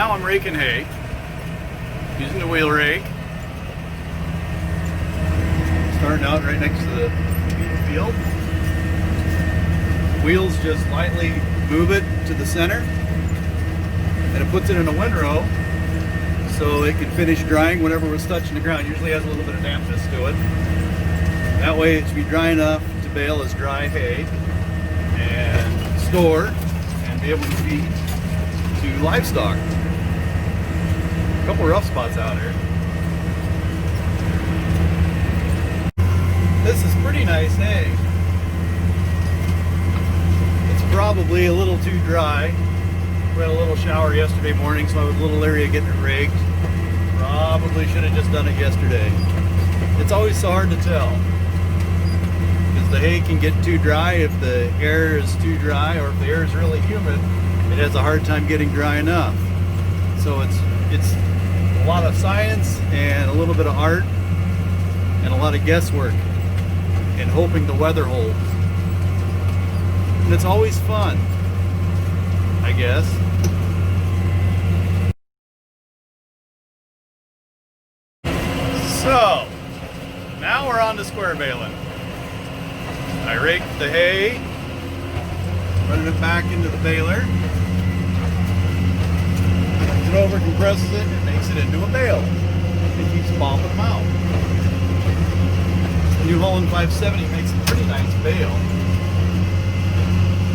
now I'm raking hay using the wheel rake. Starting out right next to the bean field. Wheels just lightly move it to the center, and it puts it in a windrow so it can finish drying whenever it's touching the ground. Usually has a little bit of dampness to it. That way it should be dry enough to bale as dry hay and store and be able to feed to livestock. A couple rough spots out here. This is pretty nice hay. It's probably a little too dry. We had a little shower yesterday morning, so I was a little leery of getting it raked. Probably should have just done it yesterday. It's always so hard to tell, because the hay can get too dry if the air is too dry, or if the air is really humid, it has a hard time getting dry enough. So it's a lot of science and a little bit of art and a lot of guesswork and hoping the weather holds. And it's always fun, I guess. So, now we're on to square baling. I raked the hay, running it back into the baler. Turns it over, compresses it, and makes it into a bale. It keeps popping them out. The new Holland 570 makes a pretty nice bale.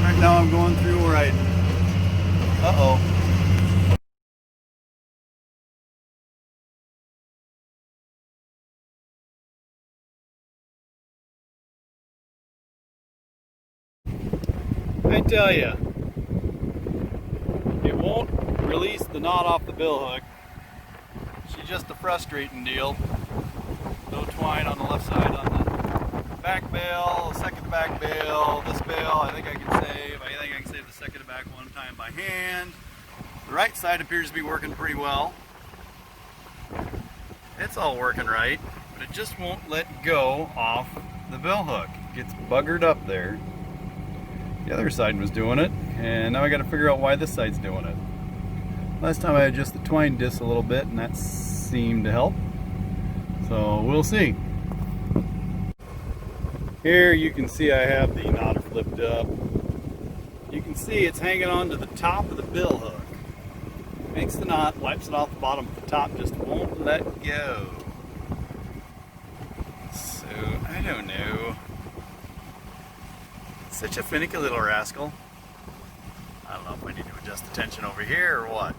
Right now I'm going through where I tell you, it won't release the knot off the bill hook. She's just a frustrating deal. No twine on the left side on the back bale, second back bale, this bale I think I can save the second back one time by hand. The right side appears to be working pretty well. It's all working right, but it just won't let go off the bill hook. It gets buggered up there. The other side was doing it, and now I got to figure out why this side's doing it. Last time I adjusted the twine disc a little bit, and that seemed to help. So we'll see. Here you can see I have the knot flipped up. You can see it's hanging on to the top of the bill hook. Makes the knot, wipes it off the bottom, but the top just won't let go. So, I don't know. Such a finicky little rascal. I don't know if I need to adjust the tension over here or what.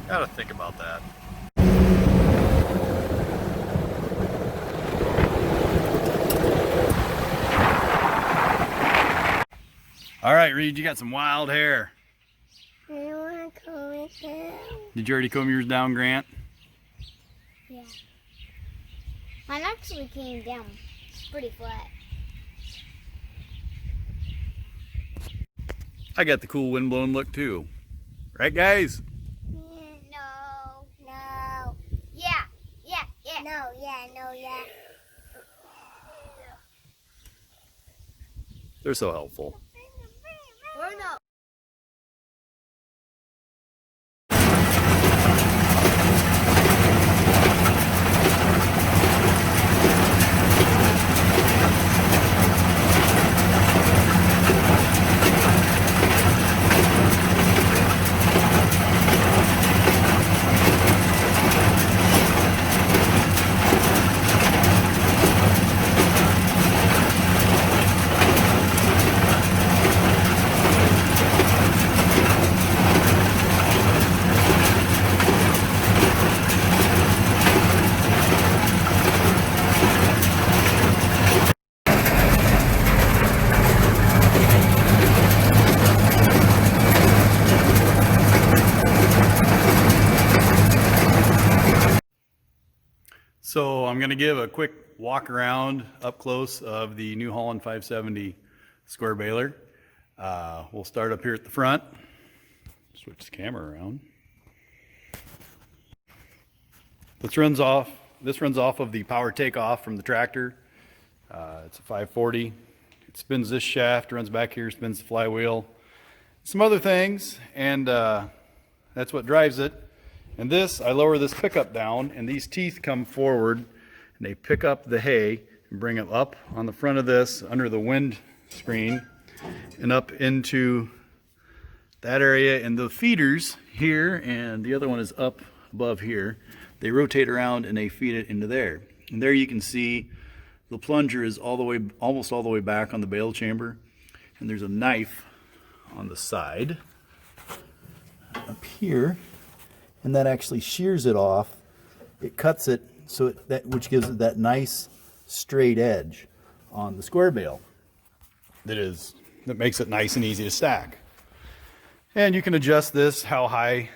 Gotta think about that. All right, Reed, you got some wild hair. I want to comb it down. Did you already comb yours down, Grant? Yeah. Mine actually came down pretty flat. I got the cool windblown look too. Right, guys? No. Yeah. No. They're so helpful. Or no. So I'm going to give a quick walk around up close of the New Holland 570 square baler. We'll start up here at the front. Switch the camera around. This runs off of the power takeoff from the tractor. It's a 540. It spins this shaft, runs back here, spins the flywheel, some other things, and that's what drives it. And this, I lower this pickup down, and these teeth come forward, and they pick up the hay and bring it up on the front of this under the wind screen and up into that area. And the feeders here, and the other one is up above here, they rotate around and they feed it into there. And there you can see the plunger is all the way, almost all the way back on the bale chamber, and there's a knife on the side up here, and that actually shears it off. It cuts it so which gives it that nice straight edge on the square bale. That makes it nice and easy to stack. And you can adjust this how high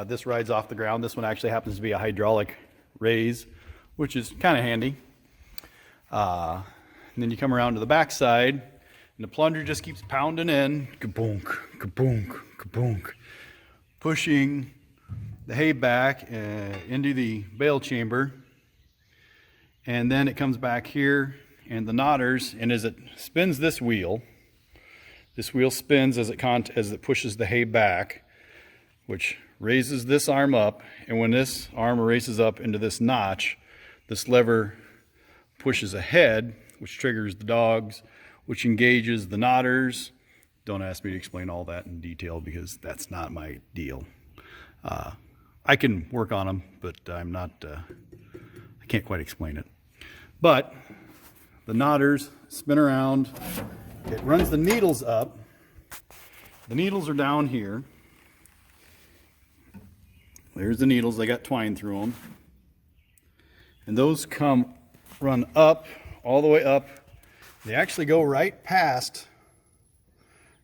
this rides off the ground. This one actually happens to be a hydraulic raise, which is kind of handy. And then you come around to the back side, and the plunger just keeps pounding in, kaboonk, kaboonk, kaboonk, pushing the hay back into the bale chamber. And then it comes back here, and the knotters, and as it spins this wheel spins as it pushes the hay back, which raises this arm up, and when this arm raises up into this notch, this lever pushes ahead, which triggers the dogs, which engages the knotters. Don't ask me to explain all that in detail because that's not my deal. I can work on them, but I'm not, I can't quite explain it. But the knotters spin around, it runs the needles up. The needles are down here. There's the needles, they got twine through them. And those run up, all the way up. They actually go right past,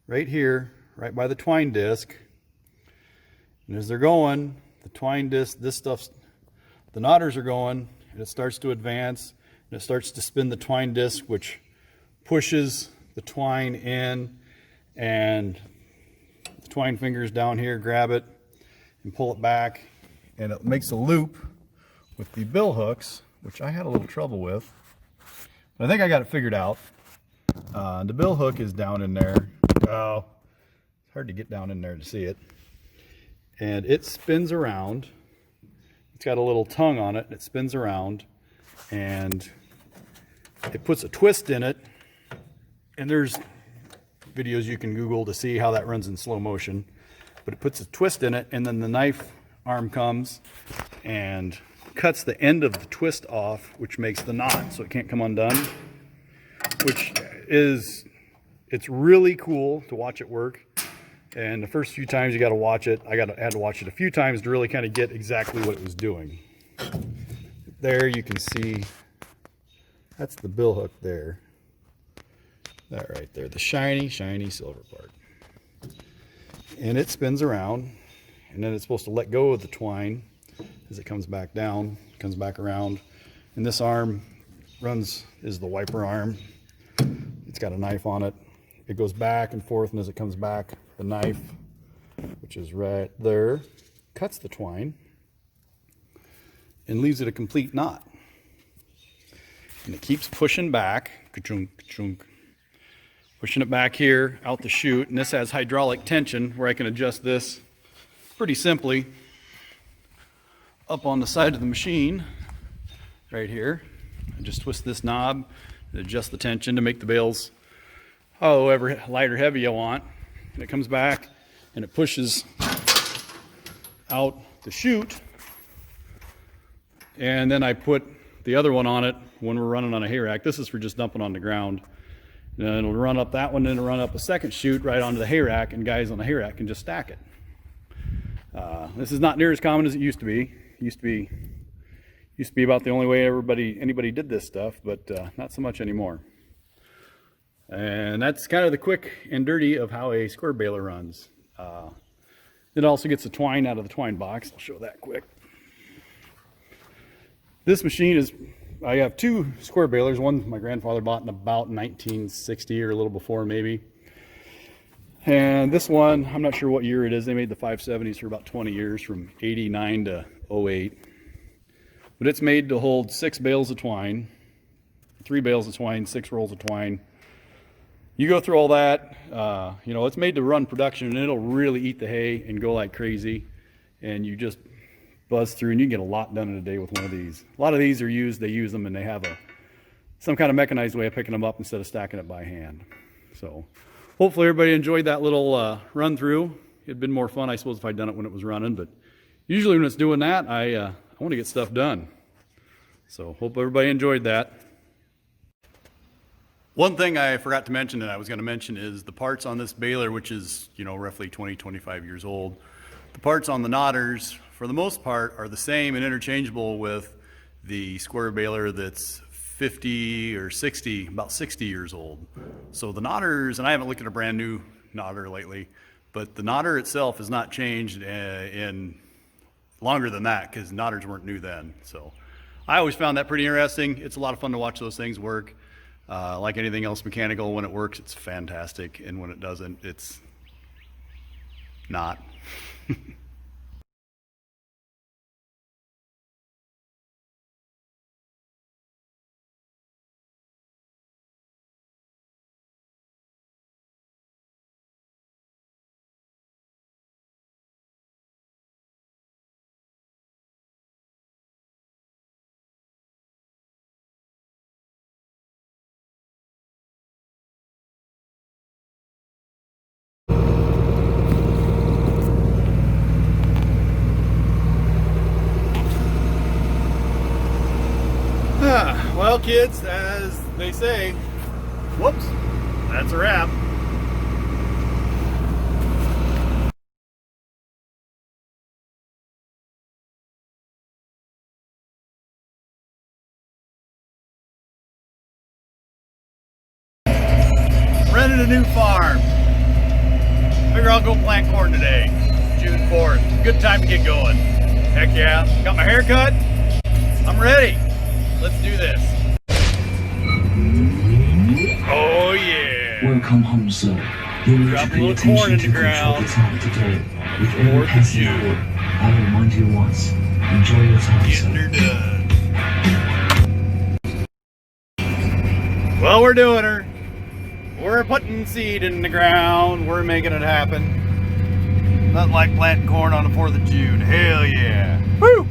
right here, right by the twine disc. And as they're going, the twine disc, the knotters are going, and it starts to advance, and it starts to spin the twine disc, which pushes the twine in, and the twine fingers down here grab it and pull it back, and it makes a loop with the bill hooks, which I had a little trouble with, but I think I got it figured out. The bill hook is down in there. Oh, it's hard to get down in there to see it. And it spins around. It's got a little tongue on it. It spins around, and it puts a twist in it. And there's videos you can Google to see how that runs in slow motion. But it puts a twist in it, and then the knife arm comes and cuts the end of the twist off, which makes the knot so it can't come undone, it's really cool to watch it work. And the first few times you got to watch it, I had to watch it a few times to really kind of get exactly what it was doing. There you can see, that's the bill hook there. That right there, the shiny, shiny silver part. And it spins around, and then it's supposed to let go of the twine as it comes back down, comes back around. And this arm is the wiper arm. It's got a knife on it. It goes back and forth, and as it comes back, the knife, which is right there, cuts the twine and leaves it a complete knot. And it keeps pushing back, ka-chunk, ka-chunk, pushing it back here out the chute. And this has hydraulic tension where I can adjust this pretty simply up on the side of the machine right here. I just twist this knob and adjust the tension to make the bales however light or heavy I want. And it comes back and it pushes out the chute, and then I put the other one on it when we're running on a hay rack. This is for just dumping on the ground. And then it'll run up that one, and it'll run up a second chute right onto the hay rack, and guys on the hay rack can just stack it. This is not near as common as it used to be. It used to be about the only way anybody did this stuff, but not so much anymore. And that's kind of the quick and dirty of how a square baler runs. It also gets the twine out of the twine box. I'll show that quick. This machine I have two square balers. One my grandfather bought in about 1960 or a little before maybe. And this one, I'm not sure what year it is. They made the 570s for about 20 years, from 89 to 08. But it's made to hold 6 bales of twine, 3 bales of twine, 6 rolls of twine. you go through all that, you know, it's made to run production, and it'll really eat the hay and go like crazy. And you just buzz through, and you can get a lot done in a day with one of these. A lot of these are used, they use them, and they have some kind of mechanized way of picking them up instead of stacking it by hand. So hopefully everybody enjoyed that little run through. It'd been more fun, I suppose, if I'd done it when it was running, but usually when it's doing that, I want to get stuff done. So hope everybody enjoyed that. One thing I forgot to mention that I was going to mention is the parts on this baler, which is, you know, roughly 25 years old. The parts on the knotters, for the most part, are the same and interchangeable with the square baler that's 50 or 60, about 60 years old. So the knotters, and I haven't looked at a brand new knotter lately, but the knotter itself has not changed in longer than that, because knotters weren't new then. So I always found that pretty interesting. It's a lot of fun to watch those things work. Like anything else mechanical, when it works, it's fantastic, and when it doesn't, it's not. Well, kids, as they say, whoops, that's a wrap. Rented a new farm. Figure I'll go plant corn today, June 4th. Good time to get going. Heck yeah. Got my hair cut. I'm ready. Let's do this. Oh yeah. Welcome home, sir. You need Drop to a pay little corn attention in the to control ground. the time today. With Fourth every of passing June. hour, I will remind you once. Enjoy your time, Getting her sir. done. Well, we're doing her. We're putting seed in the ground. We're making it happen. Nothing like planting corn on the 4th of June. Hell yeah. Woo!